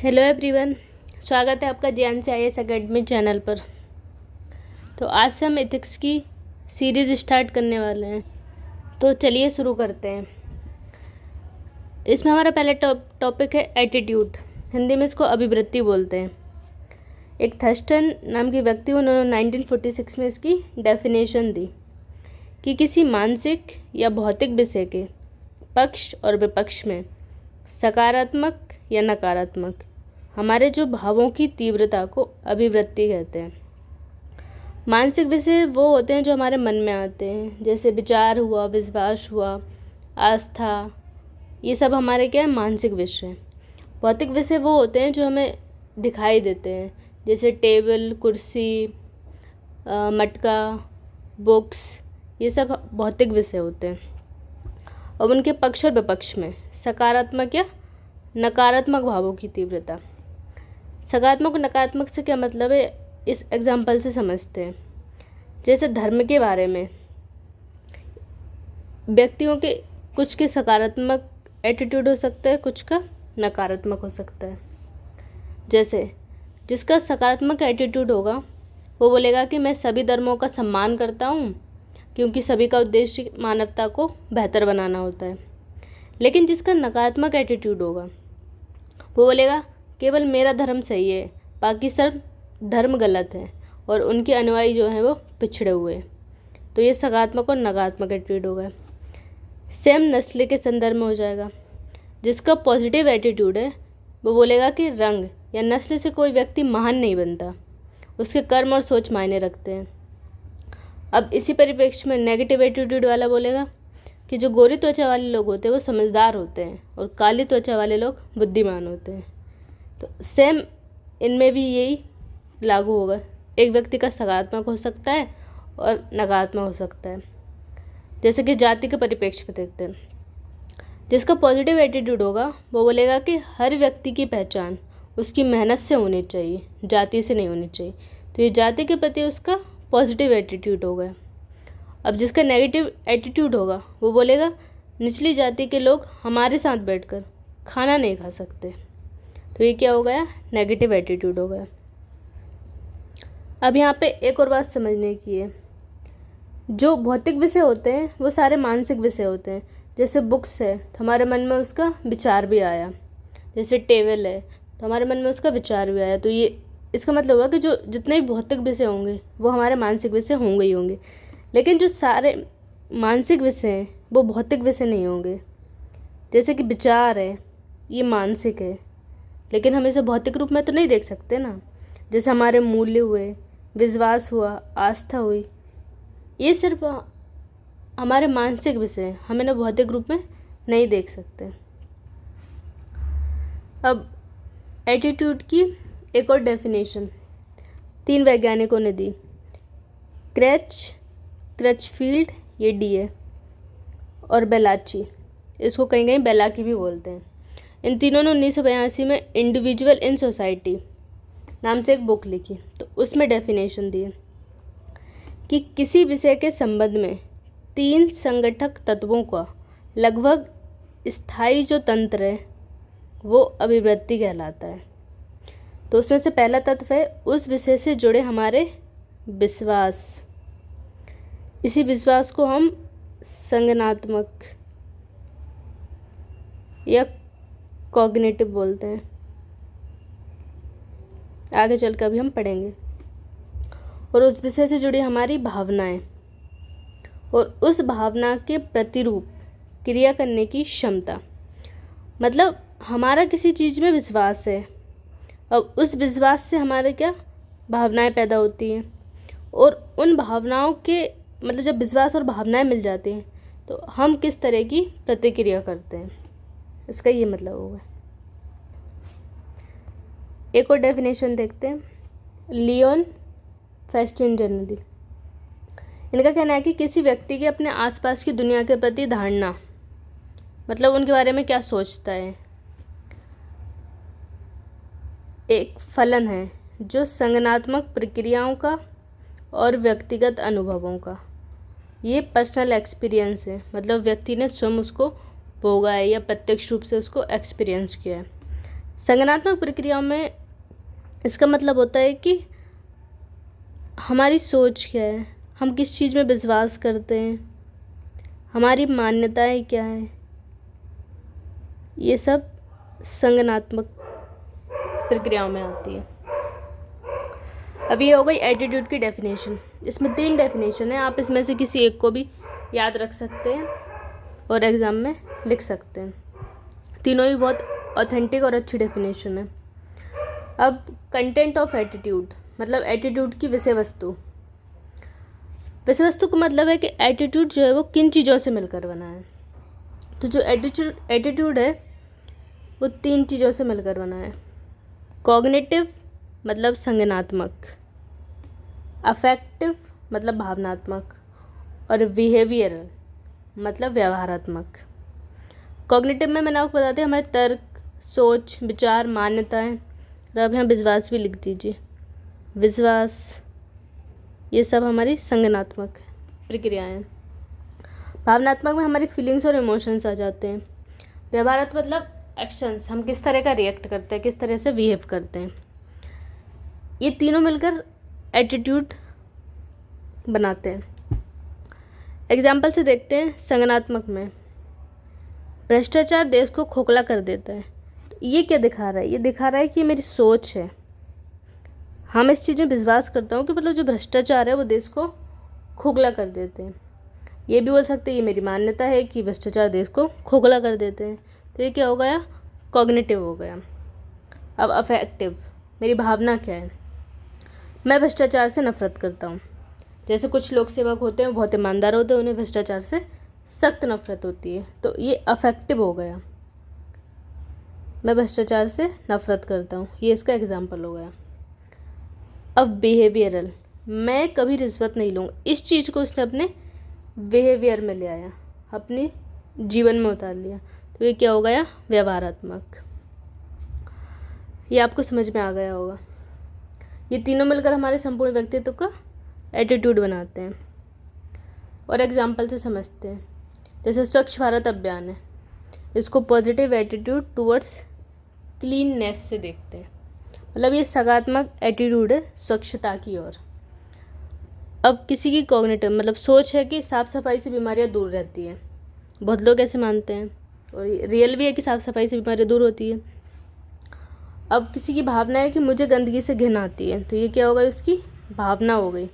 Hello everyone, स्वागत है आपका ज्ञान से IAS एकेडमी चैनल पर। तो आज से हम एथिक्स की सीरीज़ स्टार्ट करने वाले हैं। तो चलिए शुरू करते हैं। इसमें हमारा पहला टॉपिक है एटीट्यूड। हिंदी में इसको अभिवृत्ति बोलते हैं। एक थर्स्टन नाम के व्यक्ति, उन्होंने 1946 में इसकी डेफिनेशन दी कि किसी मानसिक या भौतिक विषय के पक्ष और विपक्ष में सकारात्मक या नकारात्मक हमारे जो भावों की तीव्रता को अभिवृत्ति कहते हैं। मानसिक विषय वो होते हैं जो हमारे मन में आते हैं, जैसे विचार हुआ, विश्वास हुआ, आस्था, ये सब हमारे क्या है, मानसिक विषय। भौतिक विषय वो होते हैं जो हमें दिखाई देते हैं, जैसे टेबल, कुर्सी, मटका, बुक्स, ये सब भौतिक विषय होते हैं। और उनके पक्ष और विपक्ष में सकारात्मक या नकारात्मक भावों की तीव्रता। सकारात्मक और नकारात्मक से क्या मतलब है, इस एग्जाम्पल से समझते हैं। जैसे धर्म के बारे में व्यक्तियों के कुछ के सकारात्मक एटीट्यूड हो सकता है, कुछ का नकारात्मक हो सकता है। जैसे जिसका सकारात्मक एटीट्यूड होगा वो बोलेगा कि मैं सभी धर्मों का सम्मान करता हूँ, क्योंकि सभी का उद्देश्य मानवता को बेहतर बनाना होता है। लेकिन जिसका नकारात्मक एटीट्यूड होगा वो बोलेगा केवल मेरा धर्म सही है, बाकी सब धर्म गलत है और उनके अनुयायी जो हैं वो पिछड़े हुए हैं। तो ये सकारात्मक और नकारात्मक एटीट्यूड होगा। सेम नस्ल के संदर्भ में हो जाएगा। जिसका पॉजिटिव एटीट्यूड है वो बोलेगा कि रंग या नस्ल से कोई व्यक्ति महान नहीं बनता, उसके कर्म और सोच मायने रखते हैं। अब इसी परिप्रेक्ष्य में नेगेटिव एटीट्यूड वाला बोलेगा कि जो गोरी त्वचा वाले लोग होते हैं वो समझदार होते हैं और काली त्वचा वाले लोग बुद्धिमान होते हैं। तो सेम इनमें भी यही लागू होगा। एक व्यक्ति का सकारात्मक हो सकता है और नकारात्मक हो सकता है। जैसे कि जाति के परिप्रेक्ष्य में देखते हैं। जिसका पॉजिटिव एटीट्यूड होगा वो बोलेगा कि हर व्यक्ति की पहचान उसकी मेहनत से होनी चाहिए, जाति से नहीं होनी चाहिए। तो ये जाति के प्रति उसका पॉजिटिव एटीट्यूड होगा। अब जिसका नेगेटिव एटीट्यूड होगा वो बोलेगा निचली जाति के लोग हमारे साथ बैठकर खाना नहीं खा सकते। तो ये क्या हो गया, नेगेटिव एटीट्यूड हो गया। अब यहाँ पे एक और बात समझने की है। जो भौतिक विषय होते हैं वो सारे मानसिक विषय होते हैं। जैसे बुक्स है तो हमारे मन में उसका विचार भी आया, जैसे टेबल है तो हमारे मन में उसका विचार भी आया। तो ये इसका मतलब हुआ कि जो जितने भी भौतिक विषय होंगे वो हमारे मानसिक विषय होंगे ही होंगे। लेकिन जो सारे मानसिक विषय हैं वो भौतिक विषय नहीं होंगे। जैसे कि विचार है, ये मानसिक है, लेकिन हम इसे भौतिक रूप में तो नहीं देख सकते ना। जैसे हमारे मूल्य हुए, विश्वास हुआ, आस्था हुई, ये सिर्फ हमारे मानसिक विषय हैं, हम इन्हें भौतिक रूप में नहीं देख सकते। अब एटीट्यूड की एक और डेफिनेशन 3 वैज्ञानिकों ने दी, क्रचफील्ड, ये डी है, और बेलाची, इसको कहीं कहीं बेलाकी भी बोलते हैं। इन तीनों ने 1982 में इंडिविजुअल इन सोसाइटी नाम से एक बुक लिखी। तो उसमें डेफिनेशन दी है कि किसी विषय के संबंध में 3 संगठक तत्वों का लगभग स्थायी जो तंत्र है वो अभिवृत्ति कहलाता है। तो उसमें से पहला तत्व है उस विषय से जुड़े हमारे विश्वास। इसी विश्वास को हम संज्ञानात्मक या कॉग्निटिव बोलते हैं। आगे चलकर भी हम पढ़ेंगे। और उस विषय से जुड़ी हमारी भावनाएं और उस भावना के प्रतिरूप क्रिया करने की क्षमता। मतलब हमारा किसी चीज़ में विश्वास है, अब उस विश्वास से हमारे क्या भावनाएं पैदा होती हैं, और उन भावनाओं के मतलब जब विश्वास और भावनाएं मिल जाती हैं तो हम किस तरह की प्रतिक्रिया करते हैं, इसका ये मतलब होगा। एक और डेफिनेशन देखते हैं, लियोन फेस्टिंजर ने दी। इनका कहना है कि किसी व्यक्ति के अपने आसपास की दुनिया के प्रति धारणा, मतलब उनके बारे में क्या सोचता है, एक फलन है जो संज्ञानात्मक प्रक्रियाओं का और व्यक्तिगत अनुभवों का, ये पर्सनल एक्सपीरियंस है, मतलब व्यक्ति ने स्वयं उसको भोगा है या प्रत्यक्ष रूप से उसको एक्सपीरियंस किया है। संज्ञानात्मक प्रक्रियाओं में इसका मतलब होता है कि हमारी सोच क्या है, हम किस चीज़ में विश्वास करते हैं, हमारी मान्यताएं क्या हैं, ये सब संज्ञानात्मक प्रक्रियाओं में आती है। अब ये हो गई एटीट्यूड की डेफिनेशन। इसमें 3 डेफिनेशन है, आप इसमें से किसी एक को भी याद रख सकते हैं और एग्ज़ाम में लिख सकते हैं। तीनों ही बहुत ऑथेंटिक और अच्छी डेफिनेशन है। अब कंटेंट ऑफ एटीट्यूड मतलब एटीट्यूड की विषय वस्तु। विषय वस्तु का मतलब है कि एटीट्यूड जो है वो किन चीज़ों से मिलकर बना है। तो जो एटीट्यूड है वो 3 चीज़ों से मिलकर बना है। कॉग्निटिव मतलब संज्ञानात्मक, अफेक्टिव मतलब भावनात्मक, और बिहेवियरल मतलब व्यवहारात्मक। कॉग्निटिव में मैंने आपको बताया हमारे तर्क, सोच, विचार, मान्यताएं, और अब यहाँ विश्वास भी लिख दीजिए। विश्वास, ये सब हमारी संज्ञानात्मक प्रक्रियाएं हैं। भावनात्मक में हमारी फीलिंग्स और इमोशंस आ जाते हैं। व्यवहारात्मक मतलब एक्शंस, हम किस तरह का रिएक्ट करते हैं, किस तरह से बिहेव करते हैं। ये तीनों मिलकर एटीट्यूड बनाते हैं। एग्जाम्पल से देखते हैं। संज्ञानात्मक में भ्रष्टाचार देश को खोखला कर देता है। तो ये क्या दिखा रहा है? ये दिखा रहा है कि मेरी सोच है, हाँ मैं इस चीज़ में विश्वास करता हूँ कि मतलब जो भ्रष्टाचार है वो देश को खोखला कर देते हैं। ये भी बोल सकते हैं ये मेरी मान्यता है कि भ्रष्टाचार देश को खोखला कर देते हैं। तो ये क्या हो गया? कॉग्निटिव हो गया। अब अफेक्टिव, मेरी भावना क्या है? मैं भ्रष्टाचार से नफरत करता हूँ। जैसे कुछ लोक सेवक होते हैं, बहुत ईमानदार होते हैं, उन्हें भ्रष्टाचार से सख्त नफरत होती है। तो ये अफेक्टिव हो गया, मैं भ्रष्टाचार से नफरत करता हूँ, ये इसका एग्जाम्पल हो गया। अब बिहेवियरल, मैं कभी रिश्वत नहीं लूँगा। इस चीज़ को उसने अपने बिहेवियर में ले आया, अपने जीवन में उतार लिया। तो ये क्या हो गया? व्यवहारात्मक। ये आपको समझ में आ गया होगा। ये तीनों मिलकर हमारे संपूर्ण व्यक्तित्व का एटीट्यूड बनाते हैं। और एग्जाम्पल से समझते हैं। जैसे स्वच्छ भारत अभियान है, इसको पॉजिटिव एटीट्यूड टूवर्ड्स क्लीननेस से देखते हैं। मतलब ये सकारात्मक एटीट्यूड है स्वच्छता की ओर। अब किसी की कॉग्निटिव मतलब सोच है कि साफ़ सफाई से बीमारियां दूर रहती हैं। बहुत लोग ऐसे मानते हैं और रियल भी है कि साफ़ सफाई से बीमारियां दूर होती है। अब किसी की भावना है कि मुझे गंदगी से घिन आती है। तो ये क्या होगा? उसकी भावना हो गई।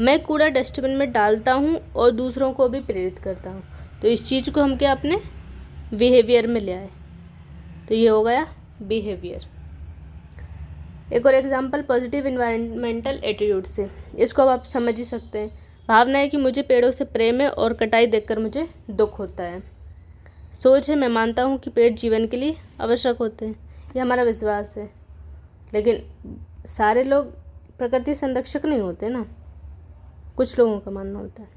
मैं कूड़ा डस्टबिन में डालता हूँ और दूसरों को भी प्रेरित करता हूँ। तो इस चीज़ को हम क्या अपने बिहेवियर में ले आए। तो ये हो गया बिहेवियर। एक और एग्जांपल पॉजिटिव इन्वायरमेंटल एटीट्यूड से, इसको अब आप समझ ही सकते हैं। भावना है कि मुझे पेड़ों से प्रेम है और कटाई देखकर मुझे दुख होता है। सोच है, मैं मानता हूँ कि पेड़ जीवन के लिए आवश्यक होते हैं। ये हमारा विश्वास है। लेकिन सारे लोग प्रकृति संरक्षक नहीं होते ना, कुछ लोगों का मानना होता है।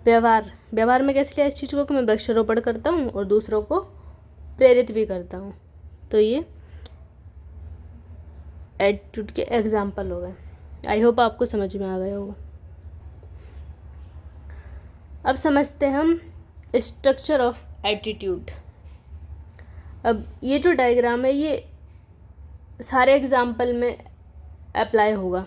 व्यवहार में कैसे लिया इस चीज़ को कि मैं वृक्षारोपण करता हूँ और दूसरों को प्रेरित भी करता हूँ। तो ये एटीट्यूड के एग्जाम्पल हो गए। आई होप आपको समझ में आ गया होगा। अब समझते हैं हम स्ट्रक्चर ऑफ एटीट्यूड। अब ये जो डायग्राम है ये सारे एग्जाम्पल में अप्लाई होगा।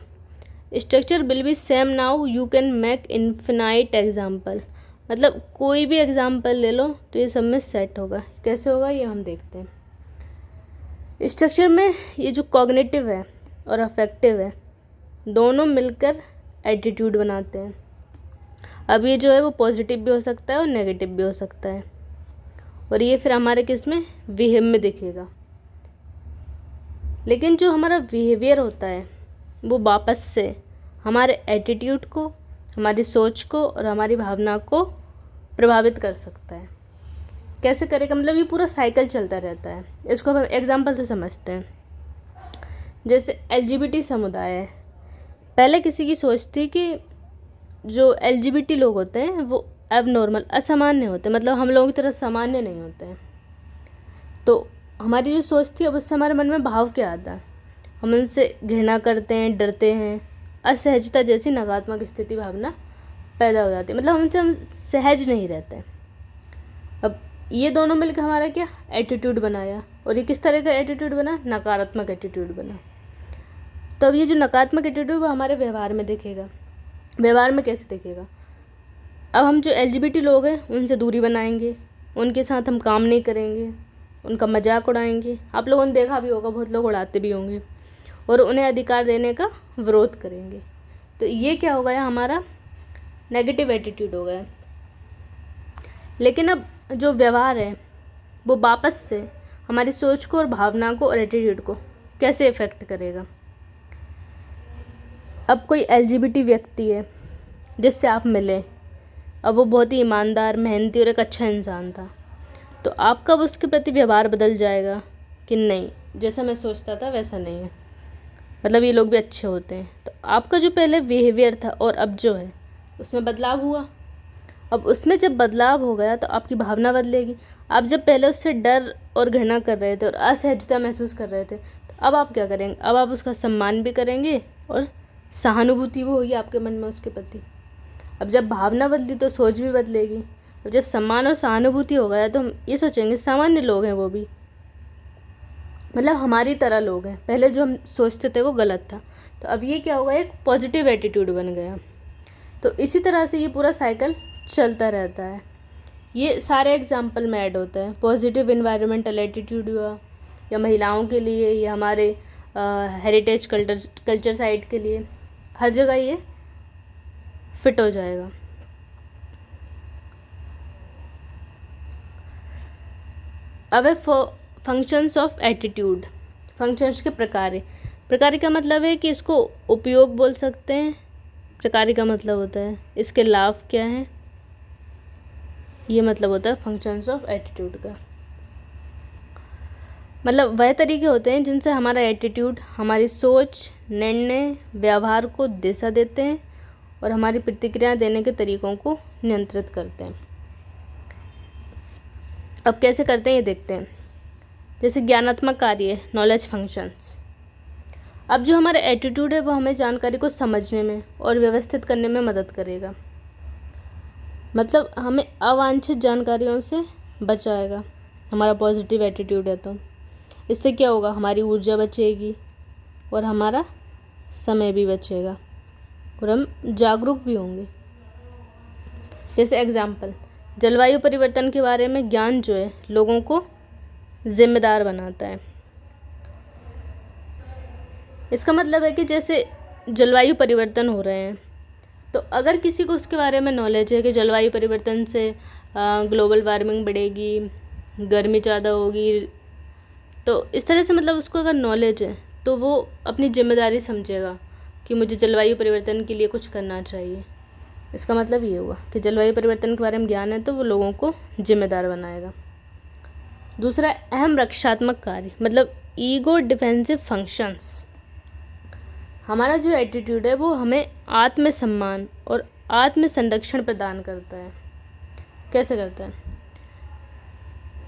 Structure will be same now you can make infinite example. मतलब कोई भी एग्जाम्पल ले लो तो ये सब में सेट होगा। कैसे होगा ये हम देखते हैं। स्ट्रक्चर में ये जो कॉग्निटिव है और अफेक्टिव है दोनों मिलकर एटीट्यूड बनाते हैं। अब ये जो है वो पॉजिटिव भी हो सकता है और नेगेटिव भी हो सकता है, और ये फिर हमारे किस में बिहेव में दिखेगा। लेकिन जो हमारा बिहेवियर होता है वो वापस से हमारे एटीट्यूड को, हमारी सोच को और हमारी भावना को प्रभावित कर सकता है। कैसे करेगा? मतलब ये पूरा साइकिल चलता रहता है। इसको हम एग्जाम्पल से समझते हैं। जैसे LGBT समुदाय है, पहले किसी की सोच थी कि जो LGBT लोग होते हैं वो एबनॉर्मल, असामान्य होते हैं, मतलब हम लोगों की तरह सामान्य नहीं होते हैं। तो हमारी जो सोच थी अब उससे हमारे मन में भाव क्या आता है? हम उनसे घृणा करते हैं, डरते हैं, असहजता जैसी नकारात्मक स्थिति भावना पैदा हो जाती है। मतलब हम सहज नहीं रहते। अब ये दोनों मिलकर हमारा क्या एटीट्यूड बनाया, और ये किस तरह का एटीट्यूड बना, नकारात्मक एटीट्यूड बना। तो अब ये जो नकारात्मक एटीट्यूड वो हमारे व्यवहार में दिखेगा। व्यवहार में कैसे दिखेगा, अब हम जो LGBT लोग हैं उनसे दूरी बनाएंगे, उनके साथ हम काम नहीं करेंगे, उनका मजाक उड़ाएंगे। आप लोगों ने देखा भी होगा, बहुत लोग उड़ाते भी होंगे, और उन्हें अधिकार देने का विरोध करेंगे। तो ये क्या हो गया, हमारा नेगेटिव एटीट्यूड हो गया। लेकिन अब जो व्यवहार है वो वापस से हमारी सोच को और भावना को और एटीट्यूड को कैसे इफ़ेक्ट करेगा। अब कोई LGBT व्यक्ति है जिससे आप मिले, अब वो बहुत ही ईमानदार, मेहनती और एक अच्छा इंसान था, तो आपका अब उसके प्रति व्यवहार बदल जाएगा कि नहीं, जैसा मैं सोचता था वैसा नहीं है, मतलब ये लोग भी अच्छे होते हैं। तो आपका जो पहले बिहेवियर था और अब जो है उसमें बदलाव हुआ। अब उसमें जब बदलाव हो गया तो आपकी भावना बदलेगी। आप जब पहले उससे डर और घृणा कर रहे थे और असहजता महसूस कर रहे थे, तो अब आप क्या करेंगे, अब आप उसका सम्मान भी करेंगे और सहानुभूति भी होगी आपके मन में उसके प्रति। अब जब भावना बदली तो सोच भी बदलेगी। अब जब सम्मान और सहानुभूति हो गया तो हम ये सोचेंगे सामान्य लोग हैं, वो भी मतलब हमारी तरह लोग हैं, पहले जो हम सोचते थे वो गलत था। तो अब ये क्या होगा, एक पॉजिटिव एटीट्यूड बन गया। तो इसी तरह से ये पूरा साइकिल चलता रहता है। ये सारे एग्जाम्पल में ऐड होता है। पॉजिटिव इन्वायरमेंटल एटीट्यूड हुआ, या महिलाओं के लिए, या हमारे हेरिटेज कल्चर साइट के लिए, हर जगह ये फिट हो जाएगा। अब है फंक्शंस ऑफ एटीट्यूड। फंक्शंस के प्रकार का मतलब है कि इसको उपयोग बोल सकते हैं। प्रकार का मतलब होता है इसके लाभ क्या हैं, ये मतलब होता है फंक्शंस ऑफ एटीट्यूड का। मतलब वह तरीके होते हैं जिनसे हमारा एटीट्यूड हमारी सोच, निर्णय, व्यवहार को दिशा देते हैं और हमारी प्रतिक्रिया देने के तरीकों को नियंत्रित करते हैं। अब कैसे करते हैं ये देखते हैं। जैसे ज्ञानात्मक कार्य, नॉलेज फंक्शंस। अब जो हमारा एटीट्यूड है वो हमें जानकारी को समझने में और व्यवस्थित करने में मदद करेगा। मतलब हमें अवांछित जानकारियों से बचाएगा। हमारा पॉजिटिव एटीट्यूड है तो इससे क्या होगा, हमारी ऊर्जा बचेगी और हमारा समय भी बचेगा और हम जागरूक भी होंगे। जैसे एग्जाम्पल, जलवायु परिवर्तन के बारे में ज्ञान जो है लोगों को जिम्मेदार बनाता है। इसका मतलब है कि जैसे जलवायु परिवर्तन हो रहे हैं, तो अगर किसी को उसके बारे में नॉलेज है कि जलवायु परिवर्तन से ग्लोबल वार्मिंग बढ़ेगी, गर्मी ज़्यादा होगी, तो इस तरह से मतलब उसको अगर नॉलेज है तो वो अपनी जिम्मेदारी समझेगा कि मुझे जलवायु परिवर्तन के लिए कुछ करना चाहिए। इसका मतलब ये हुआ कि जलवायु परिवर्तन के बारे में ज्ञान है तो वो लोगों को जिम्मेदार बनाएगा। दूसरा, अहम रक्षात्मक कार्य, मतलब ईगो डिफेंसिव फंक्शंस। हमारा जो एटीट्यूड है वो हमें आत्मसम्मान और आत्म संरक्षण प्रदान करता है। कैसे करता है,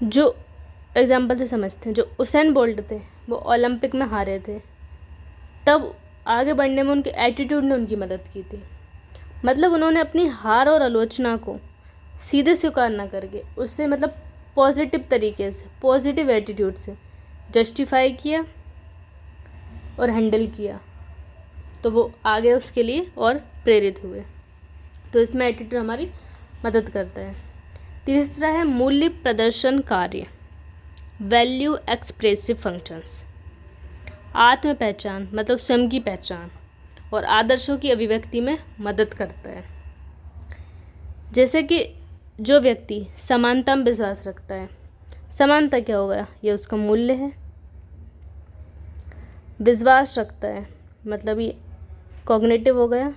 जो एग्जाम्पल से समझते हैं। जो उसेन बोल्ट थे वो ओलंपिक में हारे थे, तब आगे बढ़ने में उनके एटीट्यूड ने उनकी मदद की थी। मतलब उन्होंने अपनी हार और आलोचना को सीधे स्वीकार ना करके उससे मतलब पॉजिटिव तरीके से, पॉजिटिव एटीट्यूड से जस्टिफाई किया और हैंडल किया, तो वो आगे उसके लिए और प्रेरित हुए। तो इसमें एटीट्यूड हमारी मदद करता है। तीसरा है मूल्य प्रदर्शन कार्य, वैल्यू एक्सप्रेसिव फंक्शंस। आत्म पहचान, मतलब स्वयं की पहचान और आदर्शों की अभिव्यक्ति में मदद करता है। जैसे कि जो व्यक्ति समानता में विश्वास रखता है, समानता क्या होगा, ये उसका मूल्य है। विश्वास रखता है मतलब ये कॉग्निटिव हो गया।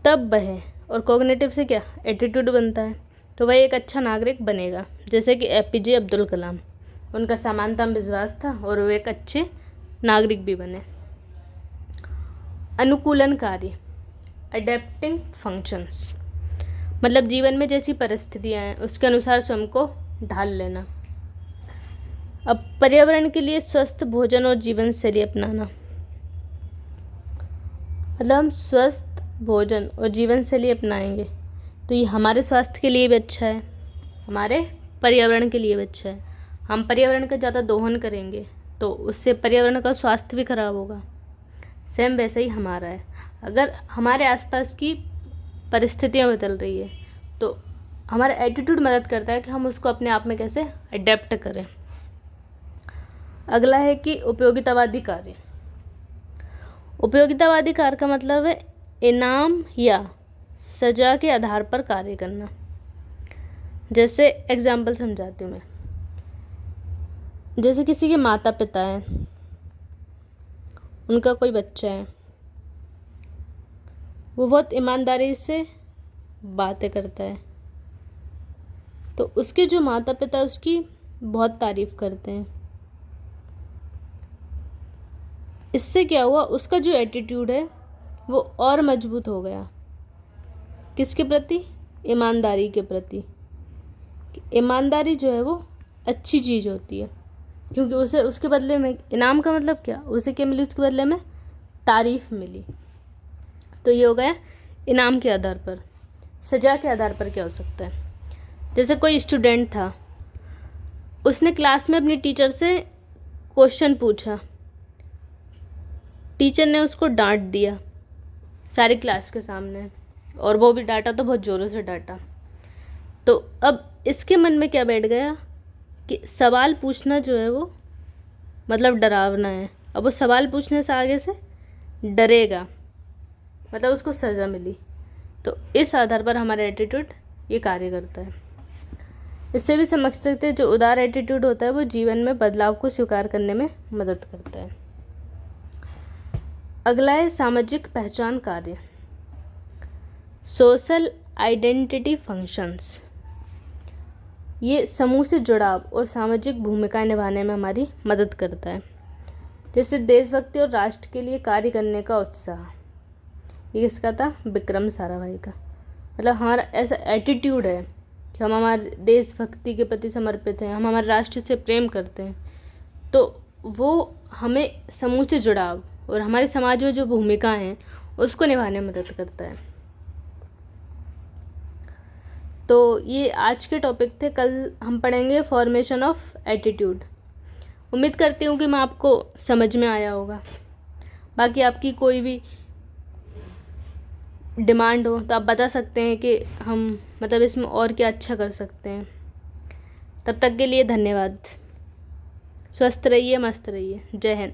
तब वह, और कॉग्निटिव से क्या एटीट्यूड बनता है, तो वह एक अच्छा नागरिक बनेगा। जैसे कि APJ अब्दुल कलाम, उनका समानता में विश्वास था और वो एक अच्छे नागरिक भी बने। अनुकूलन कार्य, अडेप्टिंग फंक्शंस, मतलब जीवन में जैसी परिस्थितियाँ हैं उसके अनुसार स्वयं को ढाल लेना। अब पर्यावरण के लिए स्वस्थ भोजन और जीवन शैली अपनाना, मतलब हम स्वस्थ भोजन और जीवन शैली अपनाएंगे तो ये हमारे स्वास्थ्य के लिए भी अच्छा है, हमारे पर्यावरण के लिए भी अच्छा है। हम पर्यावरण का ज़्यादा दोहन करेंगे तो उससे पर्यावरण का स्वास्थ्य भी खराब होगा। सेम वैसा ही हमारा है, अगर हमारे आसपास की परिस्थितियाँ बदल रही है तो हमारा एटीट्यूड मदद करता है कि हम उसको अपने आप में कैसे अडेप्ट करें। अगला है कि उपयोगितावादी कार्य। उपयोगितावादी कार्य का मतलब है इनाम या सजा के आधार पर कार्य करना। जैसे एग्जाम्पल समझाती हूँ मैं। जैसे किसी के माता पिता हैं, उनका कोई बच्चा है, वो बहुत ईमानदारी से बातें करता है तो उसके जो माता पिता उसकी बहुत तारीफ़ करते हैं। इससे क्या हुआ, उसका जो एटीट्यूड है वो और मजबूत हो गया। किसके प्रति? ईमानदारी के प्रति। ईमानदारी जो है वो अच्छी चीज़ होती है, क्योंकि उसे उसके बदले में इनाम का मतलब क्या, उसे क्या मिली, उसके बदले में तारीफ़ मिली। तो ये हो गया इनाम के आधार पर। सजा के आधार पर क्या हो सकता है? जैसे कोई स्टूडेंट था, उसने क्लास में अपनी टीचर से क्वेश्चन पूछा, टीचर ने उसको डांट दिया सारी क्लास के सामने, और वो भी डांटा तो बहुत ज़ोरों से डांटा। तो अब इसके मन में क्या बैठ गया कि सवाल पूछना जो है वो मतलब डरावना है। अब वो सवाल पूछने से आगे से डरेगा, मतलब उसको सज़ा मिली। तो इस आधार पर हमारा एटीट्यूड ये कार्य करता है। इससे भी समझ सकते हैं जो उदार एटीट्यूड होता है वो जीवन में बदलाव को स्वीकार करने में मदद करता है। अगला है सामाजिक पहचान कार्य, सोशल आइडेंटिटी फंक्शंस। ये समूह से जुड़ाव और सामाजिक भूमिका निभाने में हमारी मदद करता है। जैसे देशभक्ति और राष्ट्र के लिए कार्य करने का उत्साह। ये किसका था? विक्रम साराभाई का। मतलब हमारा ऐसा एटीट्यूड है कि हम हमारे देशभक्ति के प्रति समर्पित हैं, हम हमारे राष्ट्र से प्रेम करते हैं, तो वो हमें समूह से जुड़ाव और हमारे समाज में जो भूमिका हैं उसको निभाने में मदद करता है। तो ये आज के टॉपिक थे। कल हम पढ़ेंगे फॉर्मेशन ऑफ एटीट्यूड। उम्मीद करती हूँ कि मैं आपको समझ में आया होगा। बाकी आपकी कोई भी डिमांड हो तो आप बता सकते हैं कि हम मतलब इसमें और क्या अच्छा कर सकते हैं। तब तक के लिए धन्यवाद। स्वस्थ रहिए, मस्त रहिए। जय हिंद।